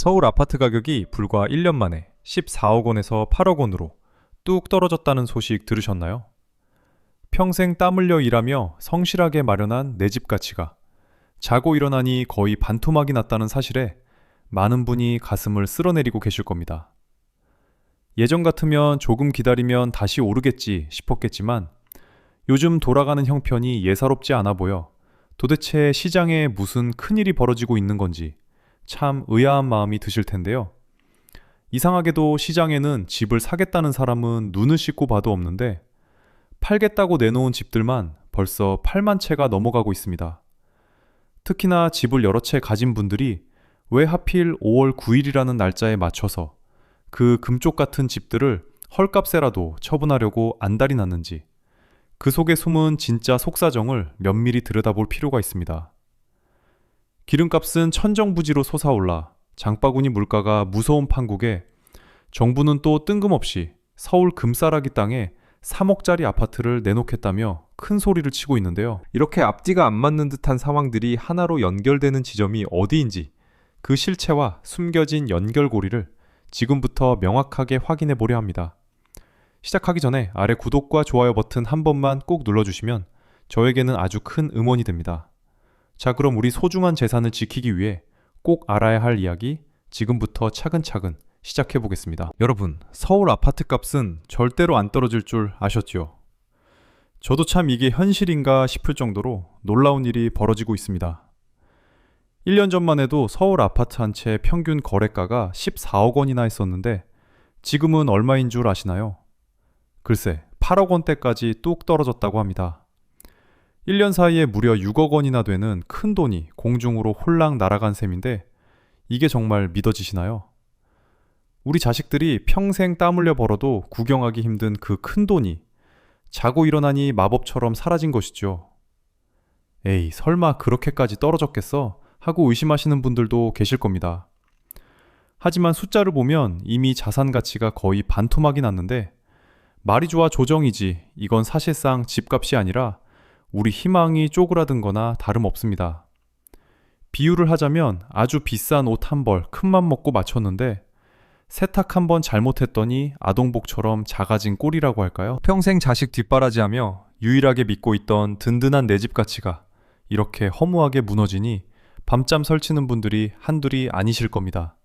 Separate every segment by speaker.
Speaker 1: 서울 아파트 가격이 불과 1년 만에 14억 원에서 8억 원으로 뚝 떨어졌다는 소식 들으셨나요? 평생 땀 흘려 일하며 성실하게 마련한 내 집 가치가 자고 일어나니 거의 반토막이 났다는 사실에 많은 분이 가슴을 쓸어내리고 계실 겁니다. 예전 같으면 조금 기다리면 다시 오르겠지 싶었겠지만 요즘 돌아가는 형편이 예사롭지 않아 보여 도대체 시장에 무슨 큰일이 벌어지고 있는 건지 참 의아한 마음이 드실 텐데요. 이상하게도 시장에는 집을 사겠다는 사람은 눈을 씻고 봐도 없는데 팔겠다고 내놓은 집들만 벌써 8만 채가 넘어가고 있습니다. 특히나 집을 여러 채 가진 분들이 왜 하필 5월 9일이라는 날짜에 맞춰서 그 금쪽 같은 집들을 헐값에라도 처분하려고 안달이 났는지 그 속에 숨은 진짜 속사정을 면밀히 들여다볼 필요가 있습니다. 기름값은 천정부지로 솟아올라 장바구니 물가가 무서운 판국에 정부는 또 뜬금없이 서울 금싸라기 땅에 3억짜리 아파트를 내놓겠다며 큰 소리를 치고 있는데요. 이렇게 앞뒤가 안 맞는 듯한 상황들이 하나로 연결되는 지점이 어디인지 그 실체와 숨겨진 연결고리를 지금부터 명확하게 확인해 보려 합니다. 시작하기 전에 아래 구독과 좋아요 버튼 한 번만 꼭 눌러주시면 저에게는 아주 큰 응원이 됩니다. 자, 그럼 우리 소중한 재산을 지키기 위해 꼭 알아야 할 이야기 지금부터 차근차근 시작해 보겠습니다. 여러분, 서울 아파트 값은 절대로 안 떨어질 줄 아셨죠? 저도 참 이게 현실인가 싶을 정도로 놀라운 일이 벌어지고 있습니다. 1년 전만 해도 서울 아파트 한 채 평균 거래가가 14억 원이나 했었는데 지금은 얼마인 줄 아시나요? 글쎄, 8억 원대까지 뚝 떨어졌다고 합니다. 1년 사이에 무려 6억 원이나 되는 큰 돈이 공중으로 홀랑 날아간 셈인데 이게 정말 믿어지시나요? 우리 자식들이 평생 땀 흘려 벌어도 구경하기 힘든 그 큰 돈이 자고 일어나니 마법처럼 사라진 것이죠. 에이, 설마 그렇게까지 떨어졌겠어? 하고 의심하시는 분들도 계실 겁니다. 하지만 숫자를 보면 이미 자산 가치가 거의 반토막이 났는데 말이 좋아 조정이지 이건 사실상 집값이 아니라 우리 희망이 쪼그라든 거나 다름없습니다. 비유를 하자면 아주 비싼 옷 한 벌 큰맘 먹고 맞췄는데 세탁 한 번 잘못했더니 아동복처럼 작아진 꼴이라고 할까요? 평생 자식 뒷바라지하며 유일하게 믿고 있던 든든한 내 집 가치가 이렇게 허무하게 무너지니 밤잠 설치는 분들이 한둘이 아니실 겁니다.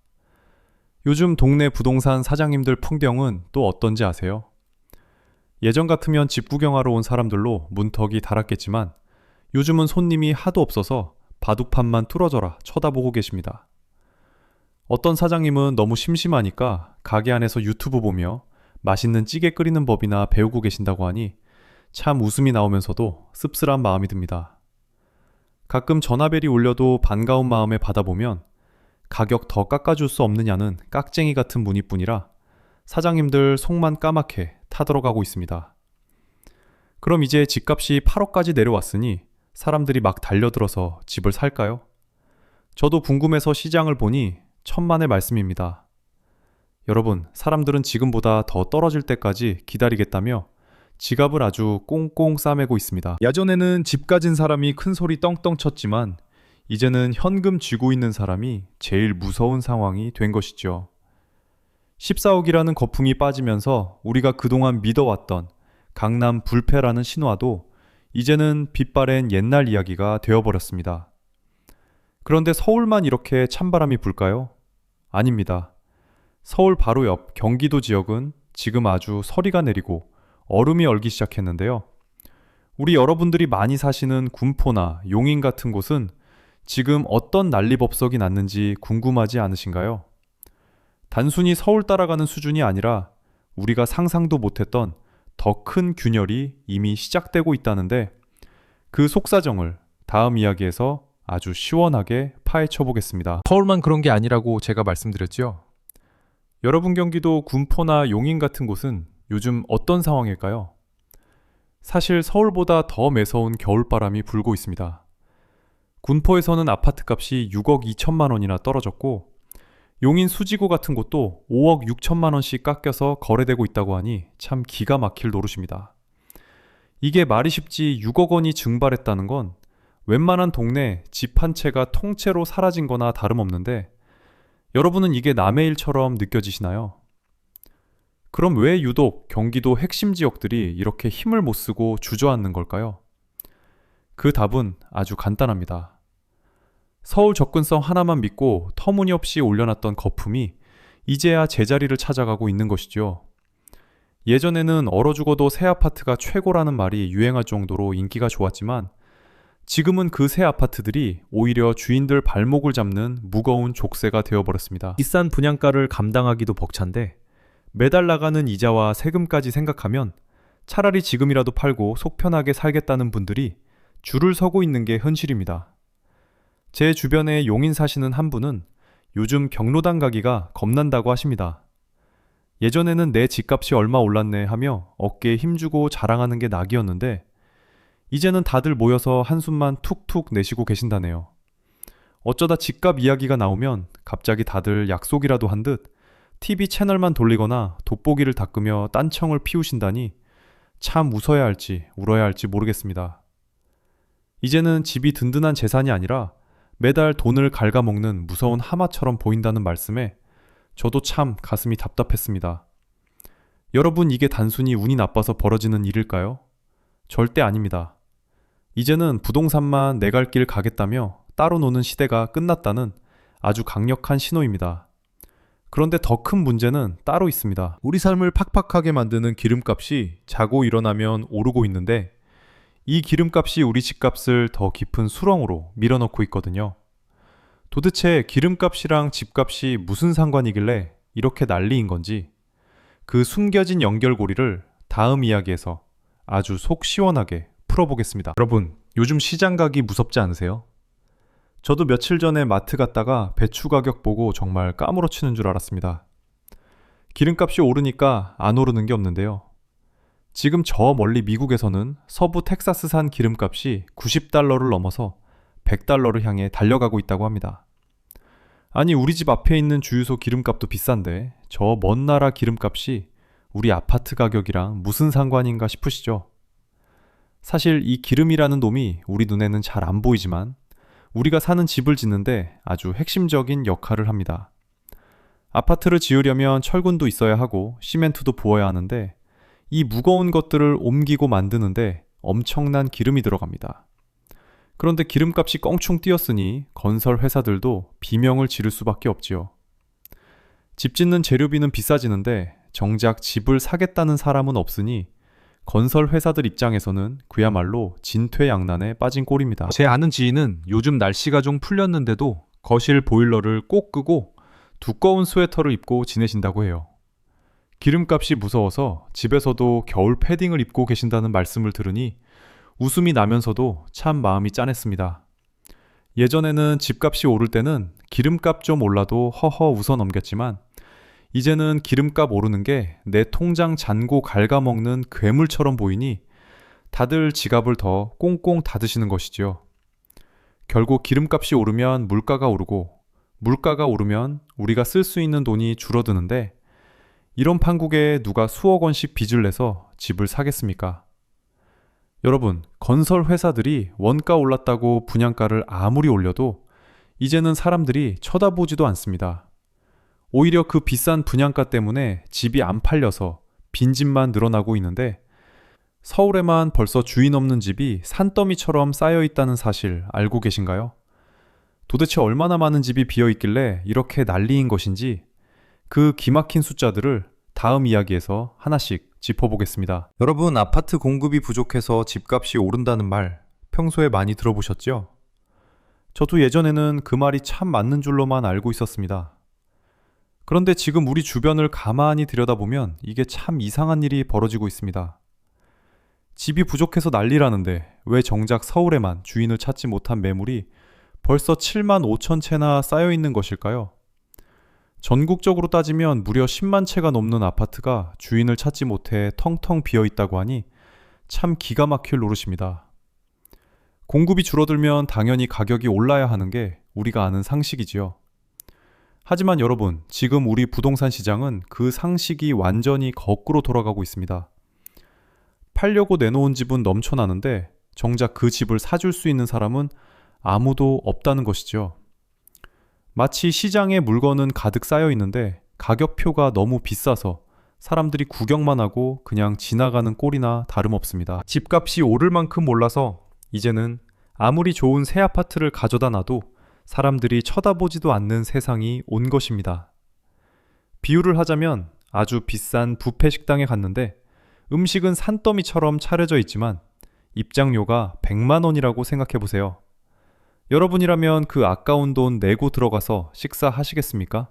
Speaker 1: 요즘 동네 부동산 사장님들 풍경은 또 어떤지 아세요? 예전 같으면 집 구경하러 온 사람들로 문턱이 달았겠지만 요즘은 손님이 하도 없어서 바둑판만 뚫어져라 쳐다보고 계십니다. 어떤 사장님은 너무 심심하니까 가게 안에서 유튜브 보며 맛있는 찌개 끓이는 법이나 배우고 계신다고 하니 참 웃음이 나오면서도 씁쓸한 마음이 듭니다. 가끔 전화벨이 울려도 반가운 마음에 받아보면 가격 더 깎아줄 수 없느냐는 깍쟁이 같은 문의뿐이라 사장님들 속만 까맣게 타들어가고 있습니다. 그럼 이제 집값이 8억까지 내려왔으니 사람들이 막 달려들어서 집을 살까요? 저도 궁금해서 시장을 보니 천만의 말씀입니다. 여러분, 사람들은 지금보다 더 떨어질 때까지 기다리겠다며 지갑을 아주 꽁꽁 싸매고 있습니다. 예전에는 집 가진 사람이 큰 소리 떵떵 쳤지만 이제는 현금 쥐고 있는 사람이 제일 무서운 상황이 된 것이죠. 14억이라는 거품이 빠지면서 우리가 그동안 믿어왔던 강남 불패라는 신화도 이제는 빛바랜 옛날 이야기가 되어버렸습니다. 그런데 서울만 이렇게 찬바람이 불까요? 아닙니다. 서울 바로 옆 경기도 지역은 지금 아주 서리가 내리고 얼음이 얼기 시작했는데요. 우리 여러분들이 많이 사시는 군포나 용인 같은 곳은 지금 어떤 난리법석이 났는지 궁금하지 않으신가요? 단순히 서울 따라가는 수준이 아니라 우리가 상상도 못했던 더 큰 균열이 이미 시작되고 있다는데 그 속사정을 다음 이야기에서 아주 시원하게 파헤쳐 보겠습니다. 서울만 그런 게 아니라고 제가 말씀드렸죠. 여러분 경기도 군포나 용인 같은 곳은 요즘 어떤 상황일까요? 사실 서울보다 더 매서운 겨울바람이 불고 있습니다. 군포에서는 아파트값이 6억 2천만 원이나 떨어졌고 용인 수지구 같은 곳도 5억 6천만 원씩 깎여서 거래되고 있다고 하니 참 기가 막힐 노릇입니다. 이게 말이 쉽지 6억 원이 증발했다는 건 웬만한 동네 집 한 채가 통째로 사라진 거나 다름없는데 여러분은 이게 남의 일처럼 느껴지시나요? 그럼 왜 유독 경기도 핵심 지역들이 이렇게 힘을 못 쓰고 주저앉는 걸까요? 그 답은 아주 간단합니다. 서울 접근성 하나만 믿고 터무니없이 올려놨던 거품이 이제야 제자리를 찾아가고 있는 것이죠. 예전에는 얼어 죽어도 새 아파트가 최고라는 말이 유행할 정도로 인기가 좋았지만 지금은 그 새 아파트들이 오히려 주인들 발목을 잡는 무거운 족쇄가 되어버렸습니다. 비싼 분양가를 감당하기도 벅찬데 매달 나가는 이자와 세금까지 생각하면 차라리 지금이라도 팔고 속 편하게 살겠다는 분들이 줄을 서고 있는 게 현실입니다. 제 주변에 용인 사시는 한 분은 요즘 경로당 가기가 겁난다고 하십니다. 예전에는 내 집값이 얼마 올랐네 하며 어깨에 힘주고 자랑하는 게 낙이었는데 이제는 다들 모여서 한숨만 툭툭 내쉬고 계신다네요. 어쩌다 집값 이야기가 나오면 갑자기 다들 약속이라도 한 듯 TV 채널만 돌리거나 돋보기를 닦으며 딴청을 피우신다니 참 웃어야 할지 울어야 할지 모르겠습니다. 이제는 집이 든든한 재산이 아니라 매달 돈을 갉아먹는 무서운 하마처럼 보인다는 말씀에 저도 참 가슴이 답답했습니다. 여러분, 이게 단순히 운이 나빠서 벌어지는 일일까요? 절대 아닙니다. 이제는 부동산만 내 갈 길 가겠다며 따로 노는 시대가 끝났다는 아주 강력한 신호입니다. 그런데 더 큰 문제는 따로 있습니다. 우리 삶을 팍팍하게 만드는 기름값이 자고 일어나면 오르고 있는데 이 기름값이 우리 집값을 더 깊은 수렁으로 밀어넣고 있거든요. 도대체 기름값이랑 집값이 무슨 상관이길래 이렇게 난리인 건지 그 숨겨진 연결고리를 다음 이야기에서 아주 속 시원하게 풀어보겠습니다. 여러분, 요즘 시장 가기 무섭지 않으세요? 저도 며칠 전에 마트 갔다가 배추 가격 보고 정말 까무러치는 줄 알았습니다. 기름값이 오르니까 안 오르는 게 없는데요. 지금 저 멀리 미국에서는 서부 텍사스산 기름값이 $90를 넘어서 $100를 향해 달려가고 있다고 합니다. 아니, 우리 집 앞에 있는 주유소 기름값도 비싼데 저 먼 나라 기름값이 우리 아파트 가격이랑 무슨 상관인가 싶으시죠? 사실 이 기름이라는 놈이 우리 눈에는 잘 안 보이지만 우리가 사는 집을 짓는데 아주 핵심적인 역할을 합니다. 아파트를 지으려면 철근도 있어야 하고 시멘트도 부어야 하는데 이 무거운 것들을 옮기고 만드는데 엄청난 기름이 들어갑니다. 그런데 기름값이 껑충 뛰었으니 건설 회사들도 비명을 지를 수밖에 없지요. 집 짓는 재료비는 비싸지는데 정작 집을 사겠다는 사람은 없으니 건설 회사들 입장에서는 그야말로 진퇴양난에 빠진 꼴입니다. 제 아는 지인은 요즘 날씨가 좀 풀렸는데도 거실 보일러를 꼭 끄고 두꺼운 스웨터를 입고 지내신다고 해요. 기름값이 무서워서 집에서도 겨울 패딩을 입고 계신다는 말씀을 들으니 웃음이 나면서도 참 마음이 짠했습니다. 예전에는 집값이 오를 때는 기름값 좀 올라도 허허 웃어 넘겼지만 이제는 기름값 오르는 게 내 통장 잔고 갉아먹는 괴물처럼 보이니 다들 지갑을 더 꽁꽁 닫으시는 것이지요. 결국 기름값이 오르면 물가가 오르고 물가가 오르면 우리가 쓸 수 있는 돈이 줄어드는데 이런 판국에 누가 수억 원씩 빚을 내서 집을 사겠습니까? 여러분, 건설 회사들이 원가 올랐다고 분양가를 아무리 올려도 이제는 사람들이 쳐다보지도 않습니다. 오히려 그 비싼 분양가 때문에 집이 안 팔려서 빈집만 늘어나고 있는데 서울에만 벌써 주인 없는 집이 산더미처럼 쌓여 있다는 사실 알고 계신가요? 도대체 얼마나 많은 집이 비어 있길래 이렇게 난리인 것인지 그 기막힌 숫자들을 다음 이야기에서 하나씩 짚어보겠습니다. 여러분, 아파트 공급이 부족해서 집값이 오른다는 말 평소에 많이 들어보셨죠? 저도 예전에는 그 말이 참 맞는 줄로만 알고 있었습니다. 그런데 지금 우리 주변을 가만히 들여다보면 이게 참 이상한 일이 벌어지고 있습니다. 집이 부족해서 난리라는데 왜 정작 서울에만 주인을 찾지 못한 매물이 벌써 7만 5천 채나 쌓여 있는 것일까요? 전국적으로 따지면 무려 10만 채가 넘는 아파트가 주인을 찾지 못해 텅텅 비어 있다고 하니 참 기가 막힐 노릇입니다. 공급이 줄어들면 당연히 가격이 올라야 하는 게 우리가 아는 상식이지요. 하지만 여러분, 지금 우리 부동산 시장은 그 상식이 완전히 거꾸로 돌아가고 있습니다. 팔려고 내놓은 집은 넘쳐나는데 정작 그 집을 사줄 수 있는 사람은 아무도 없다는 것이죠. 마치 시장에 물건은 가득 쌓여 있는데 가격표가 너무 비싸서 사람들이 구경만 하고 그냥 지나가는 꼴이나 다름없습니다. 집값이 오를 만큼 올라서 이제는 아무리 좋은 새 아파트를 가져다 놔도 사람들이 쳐다보지도 않는 세상이 온 것입니다. 비유를 하자면 아주 비싼 뷔페 식당에 갔는데 음식은 산더미처럼 차려져 있지만 입장료가 100만 원이라고 생각해 보세요. 여러분이라면 그 아까운 돈 내고 들어가서 식사하시겠습니까?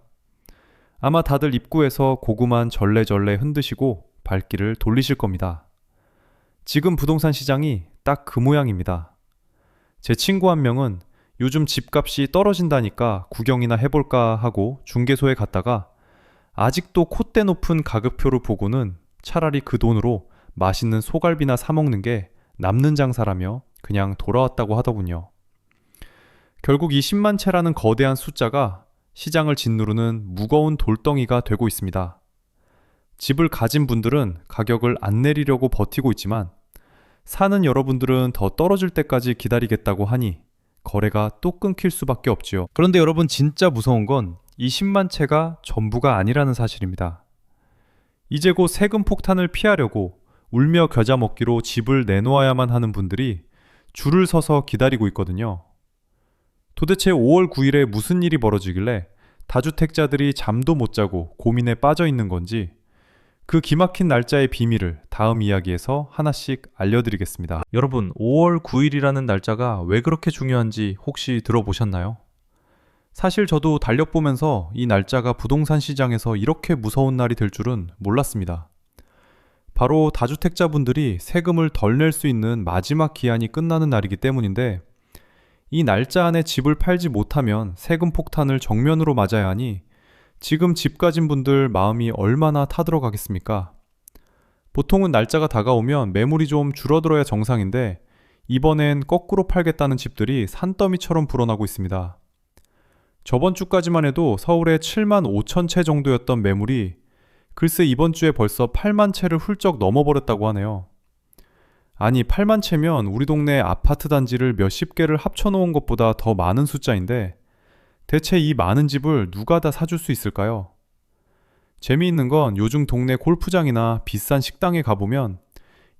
Speaker 1: 아마 다들 입구에서 고구만 절레절레 흔드시고 발길을 돌리실 겁니다. 지금 부동산 시장이 딱 그 모양입니다. 제 친구 한 명은 요즘 집값이 떨어진다니까 구경이나 해볼까 하고 중개소에 갔다가 아직도 콧대 높은 가격표를 보고는 차라리 그 돈으로 맛있는 소갈비나 사 먹는 게 남는 장사라며 그냥 돌아왔다고 하더군요. 결국 이 10만 채라는 거대한 숫자가 시장을 짓누르는 무거운 돌덩이가 되고 있습니다. 집을 가진 분들은 가격을 안 내리려고 버티고 있지만 사는 여러분들은 더 떨어질 때까지 기다리겠다고 하니 거래가 또 끊길 수밖에 없지요. 그런데 여러분 진짜 무서운 건 이 10만 채가 전부가 아니라는 사실입니다. 이제 곧 세금 폭탄을 피하려고 울며 겨자 먹기로 집을 내놓아야만 하는 분들이 줄을 서서 기다리고 있거든요. 도대체 5월 9일에 무슨 일이 벌어지길래 다주택자들이 잠도 못 자고 고민에 빠져 있는 건지 그 기막힌 날짜의 비밀을 다음 이야기에서 하나씩 알려드리겠습니다. 여러분, 5월 9일이라는 날짜가 왜 그렇게 중요한지 혹시 들어보셨나요? 사실 저도 달력보면서 이 날짜가 부동산 시장에서 이렇게 무서운 날이 될 줄은 몰랐습니다. 바로 다주택자분들이 세금을 덜 낼 수 있는 마지막 기한이 끝나는 날이기 때문인데 이 날짜 안에 집을 팔지 못하면 세금 폭탄을 정면으로 맞아야 하니 지금 집 가진 분들 마음이 얼마나 타들어가겠습니까? 보통은 날짜가 다가오면 매물이 좀 줄어들어야 정상인데 이번엔 거꾸로 팔겠다는 집들이 산더미처럼 불어나고 있습니다. 저번 주까지만 해도 서울에 7만 5천 채 정도였던 매물이 글쎄 이번 주에 벌써 8만 채를 훌쩍 넘어버렸다고 하네요. 아니 8만 채면 우리 동네 아파트 단지를 몇십 개를 합쳐놓은 것보다 더 많은 숫자인데 대체 이 많은 집을 누가 다 사줄 수 있을까요? 재미있는 건 요즘 동네 골프장이나 비싼 식당에 가보면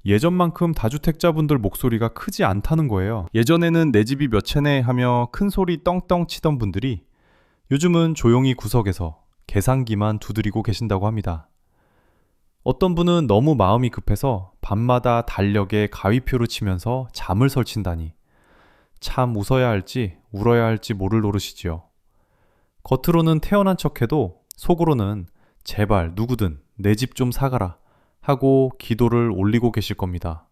Speaker 1: 예전만큼 다주택자분들 목소리가 크지 않다는 거예요. 예전에는 내 집이 몇 채네 하며 큰 소리 떵떵 치던 분들이 요즘은 조용히 구석에서 계산기만 두드리고 계신다고 합니다. 어떤 분은 너무 마음이 급해서 밤마다 달력에 가위표를 치면서 잠을 설친다니 참 웃어야 할지 울어야 할지 모를 노릇이지요. 겉으로는 태어난 척해도 속으로는 제발 누구든 내 집 좀 사가라 하고 기도를 올리고 계실 겁니다.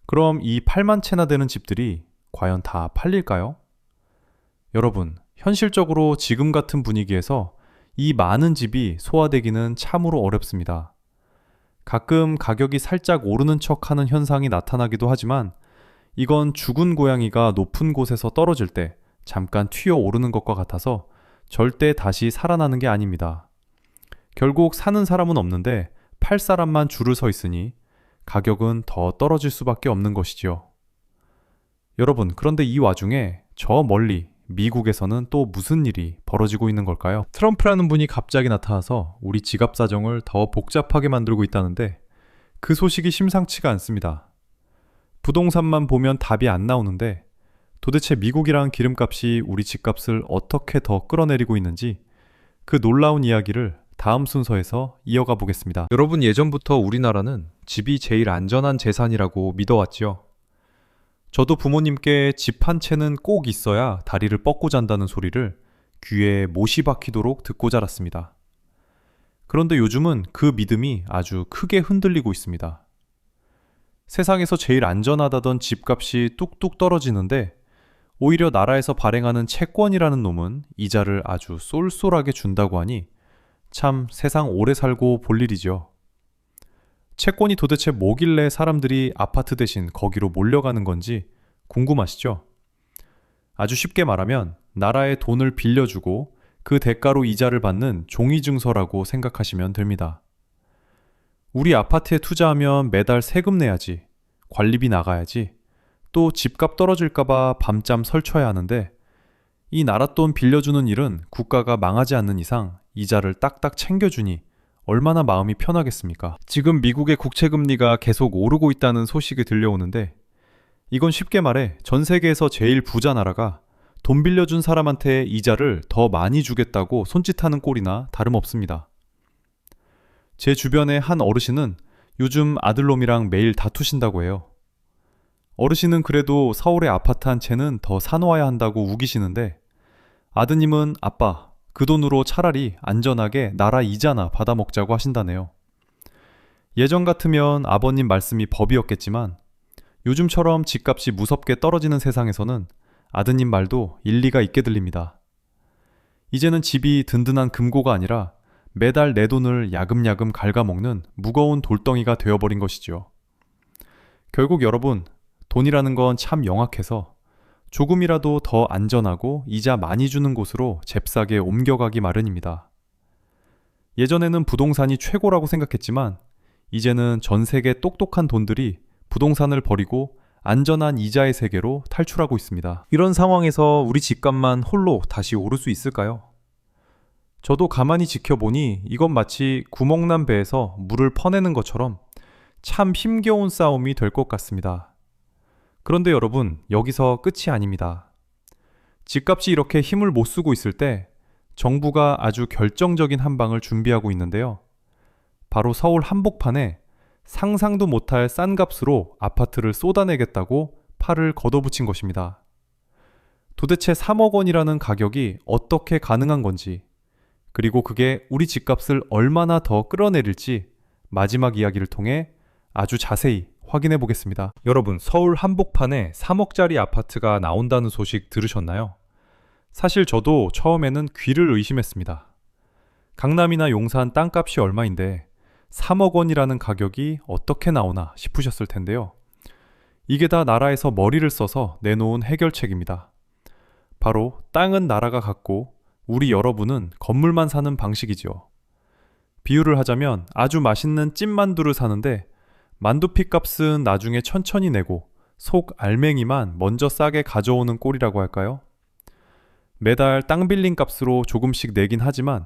Speaker 1: 그럼 이 8만 채나 되는 집들이 과연 다 팔릴까요? 여러분, 현실적으로 지금 같은 분위기에서 이 많은 집이 소화되기는 참으로 어렵습니다. 가끔 가격이 살짝 오르는 척하는 현상이 나타나기도 하지만 이건 죽은 고양이가 높은 곳에서 떨어질 때 잠깐 튀어 오르는 것과 같아서 절대 다시 살아나는 게 아닙니다. 결국 사는 사람은 없는데 팔 사람만 줄을 서 있으니 가격은 더 떨어질 수밖에 없는 것이지요. 여러분, 그런데 이 와중에 저 멀리 미국에서는 또 무슨 일이 벌어지고 있는 걸까요? 트럼프라는 분이 갑자기 나타나서 우리 지갑 사정을 더 복잡하게 만들고 있다는데 그 소식이 심상치가 않습니다. 부동산만 보면 답이 안 나오는데 도대체 미국이랑 기름값이 우리 집값을 어떻게 더 끌어내리고 있는지 그 놀라운 이야기를 다음 순서에서 이어가 보겠습니다. 여러분, 예전부터 우리나라는 집이 제일 안전한 재산이라고 믿어왔지요. 저도 부모님께 집 한 채는 꼭 있어야 다리를 뻗고 잔다는 소리를 귀에 못이 박히도록 듣고 자랐습니다. 그런데 요즘은 그 믿음이 아주 크게 흔들리고 있습니다. 세상에서 제일 안전하다던 집값이 뚝뚝 떨어지는데 오히려 나라에서 발행하는 채권이라는 놈은 이자를 아주 쏠쏠하게 준다고 하니 참 세상 오래 살고 볼 일이죠. 채권이 도대체 뭐길래 사람들이 아파트 대신 거기로 몰려가는 건지 궁금하시죠? 아주 쉽게 말하면 나라에 돈을 빌려주고 그 대가로 이자를 받는 종이증서라고 생각하시면 됩니다. 우리 아파트에 투자하면 매달 세금 내야지, 관리비 나가야지, 또 집값 떨어질까봐 밤잠 설쳐야 하는데 이 나랏돈 빌려주는 일은 국가가 망하지 않는 이상 이자를 딱딱 챙겨주니 얼마나 마음이 편하겠습니까? 지금 미국의 국채금리가 계속 오르고 있다는 소식이 들려오는데 이건 쉽게 말해 전 세계에서 제일 부자 나라가 돈 빌려준 사람한테 이자를 더 많이 주겠다고 손짓하는 꼴이나 다름없습니다. 제 주변의 한 어르신은 요즘 아들놈이랑 매일 다투신다고 해요. 어르신은 그래도 서울의 아파트 한 채는 더 사놓아야 한다고 우기시는데 아드님은 아빠, 그 돈으로 차라리 안전하게 나라 이자나 받아먹자고 하신다네요. 예전 같으면 아버님 말씀이 법이었겠지만 요즘처럼 집값이 무섭게 떨어지는 세상에서는 아드님 말도 일리가 있게 들립니다. 이제는 집이 든든한 금고가 아니라 매달 내 돈을 야금야금 갉아먹는 무거운 돌덩이가 되어버린 것이지요. 결국 여러분, 돈이라는 건 참 영악해서 조금이라도 더 안전하고 이자 많이 주는 곳으로 잽싸게 옮겨가기 마련입니다. 예전에는 부동산이 최고라고 생각했지만 이제는 전 세계 똑똑한 돈들이 부동산을 버리고 안전한 이자의 세계로 탈출하고 있습니다. 이런 상황에서 우리 집값만 홀로 다시 오를 수 있을까요? 저도 가만히 지켜보니 이건 마치 구멍난 배에서 물을 퍼내는 것처럼 참 힘겨운 싸움이 될 것 같습니다. 그런데 여러분, 여기서 끝이 아닙니다. 집값이 이렇게 힘을 못 쓰고 있을 때 정부가 아주 결정적인 한 방을 준비하고 있는데요. 바로 서울 한복판에 상상도 못할 싼 값으로 아파트를 쏟아내겠다고 팔을 걷어붙인 것입니다. 도대체 3억 원이라는 가격이 어떻게 가능한 건지, 그리고 그게 우리 집값을 얼마나 더 끌어내릴지 마지막 이야기를 통해 아주 자세히 확인해 보겠습니다. 여러분, 서울 한복판에 3억짜리 아파트가 나온다는 소식 들으셨나요? 사실 저도 처음에는 귀를 의심했습니다. 강남이나 용산 땅값이 얼마인데 3억 원이라는 가격이 어떻게 나오나 싶으셨을 텐데요. 이게 다 나라에서 머리를 써서 내놓은 해결책입니다. 바로 땅은 나라가 갖고 우리 여러분은 건물만 사는 방식이죠. 비유를 하자면 아주 맛있는 찐만두를 사는데 만두피 값은 나중에 천천히 내고 속 알맹이만 먼저 싸게 가져오는 꼴이라고 할까요? 매달 땅 빌린 값으로 조금씩 내긴 하지만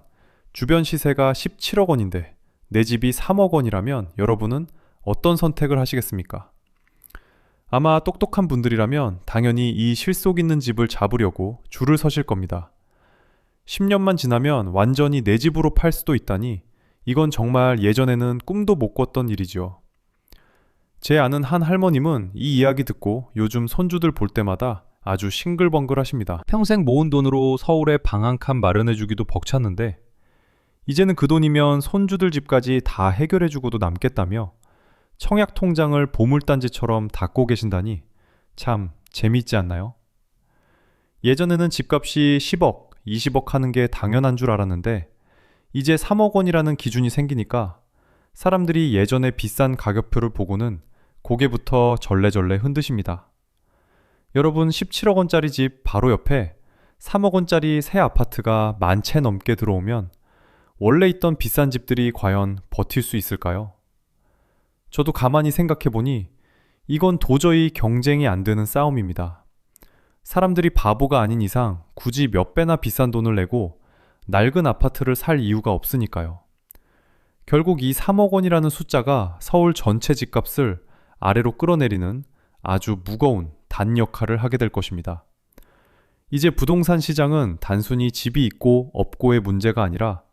Speaker 1: 주변 시세가 17억 원인데 내 집이 3억 원이라면 여러분은 어떤 선택을 하시겠습니까? 아마 똑똑한 분들이라면 당연히 이 실속 있는 집을 잡으려고 줄을 서실 겁니다. 10년만 지나면 완전히 내 집으로 팔 수도 있다니 이건 정말 예전에는 꿈도 못 꿨던 일이죠. 제 아는 한 할머님은 이 이야기 듣고 요즘 손주들 볼 때마다 아주 싱글벙글 하십니다. 평생 모은 돈으로 서울에 방 한 칸 마련해주기도 벅찼는데 이제는 그 돈이면 손주들 집까지 다 해결해주고도 남겠다며 청약 통장을 보물단지처럼 닫고 계신다니 참 재미있지 않나요? 예전에는 집값이 10억, 20억 하는 게 당연한 줄 알았는데 이제 3억 원이라는 기준이 생기니까 사람들이 예전에 비싼 가격표를 보고는 고개부터 절레절레 흔드십니다. 여러분, 17억 원짜리 집 바로 옆에 3억 원짜리 새 아파트가 만 채 넘게 들어오면 원래 있던 비싼 집들이 과연 버틸 수 있을까요? 저도 가만히 생각해보니 이건 도저히 경쟁이 안 되는 싸움입니다. 사람들이 바보가 아닌 이상 굳이 몇 배나 비싼 돈을 내고 낡은 아파트를 살 이유가 없으니까요. 결국 이 3억 원이라는 숫자가 서울 전체 집값을 아래로 끌어내리는 아주 무거운 단 역할을 하게 될 것입니다. 이제 부동산 시장은 단순히 집이 있고 없고의 문제가 아니라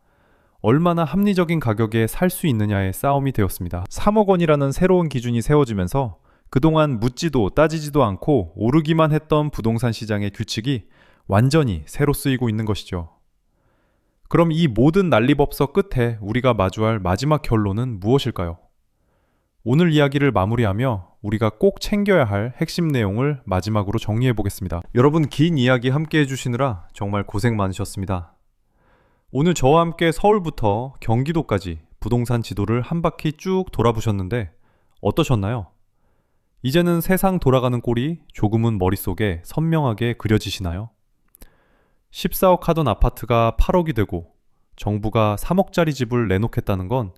Speaker 1: 얼마나 합리적인 가격에 살 수 있느냐의 싸움이 되었습니다. 3억 원이라는 새로운 기준이 세워지면서 그동안 묻지도 따지지도 않고 오르기만 했던 부동산 시장의 규칙이 완전히 새로 쓰이고 있는 것이죠. 그럼 이 모든 난리법석 끝에 우리가 마주할 마지막 결론은 무엇일까요? 오늘 이야기를 마무리하며 우리가 꼭 챙겨야 할 핵심 내용을 마지막으로 정리해 보겠습니다. 여러분, 긴 이야기 함께 해주시느라 정말 고생 많으셨습니다. 오늘 저와 함께 서울부터 경기도까지 부동산 지도를 한 바퀴 쭉 돌아보셨는데 어떠셨나요? 이제는 세상 돌아가는 꼴이 조금은 머릿속에 선명하게 그려지시나요? 14억 하던 아파트가 8억이 되고 정부가 3억짜리 집을 내놓겠다는 건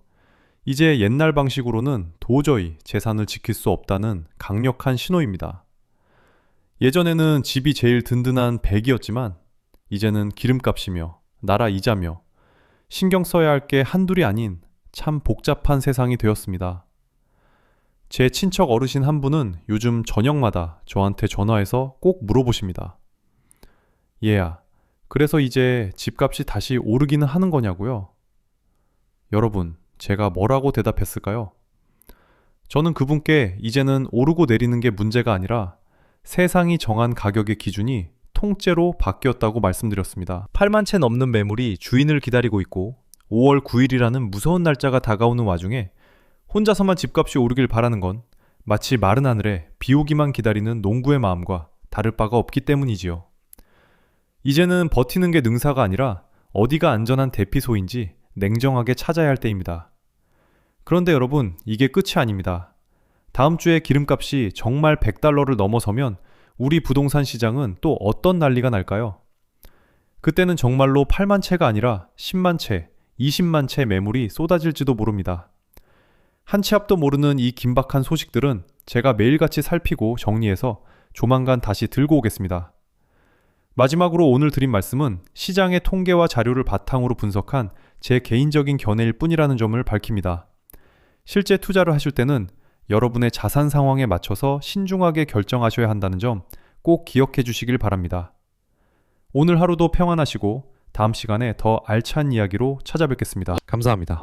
Speaker 1: 이제 옛날 방식으로는 도저히 재산을 지킬 수 없다는 강력한 신호입니다. 예전에는 집이 제일 든든한 백이었지만 이제는 기름값이며 나라 이자며 신경 써야 할 게 한둘이 아닌 참 복잡한 세상이 되었습니다. 제 친척 어르신 한 분은 요즘 저녁마다 저한테 전화해서 꼭 물어보십니다. 얘야, 그래서 이제 집값이 다시 오르기는 하는 거냐고요? 여러분, 제가 뭐라고 대답했을까요? 저는 그분께 이제는 오르고 내리는 게 문제가 아니라 세상이 정한 가격의 기준이 통째로 바뀌었다고 말씀드렸습니다. 8만 채 넘는 매물이 주인을 기다리고 있고 5월 9일이라는 무서운 날짜가 다가오는 와중에 혼자서만 집값이 오르길 바라는 건 마치 마른 하늘에 비 오기만 기다리는 농부의 마음과 다를 바가 없기 때문이지요. 이제는 버티는 게 능사가 아니라 어디가 안전한 대피소인지 냉정하게 찾아야 할 때입니다. 그런데 여러분, 이게 끝이 아닙니다. 다음 주에 기름값이 정말 $100를 넘어서면 우리 부동산 시장은 또 어떤 난리가 날까요? 그때는 정말로 8만 채가 아니라 10만 채, 20만 채 매물이 쏟아질지도 모릅니다. 한 치 앞도 모르는 이 긴박한 소식들은 제가 매일같이 살피고 정리해서 조만간 다시 들고 오겠습니다. 마지막으로 오늘 드린 말씀은 시장의 통계와 자료를 바탕으로 분석한 제 개인적인 견해일 뿐이라는 점을 밝힙니다. 실제 투자를 하실 때는 여러분의 자산 상황에 맞춰서 신중하게 결정하셔야 한다는 점 꼭 기억해 주시길 바랍니다. 오늘 하루도 평안하시고 다음 시간에 더 알찬 이야기로 찾아뵙겠습니다. 감사합니다.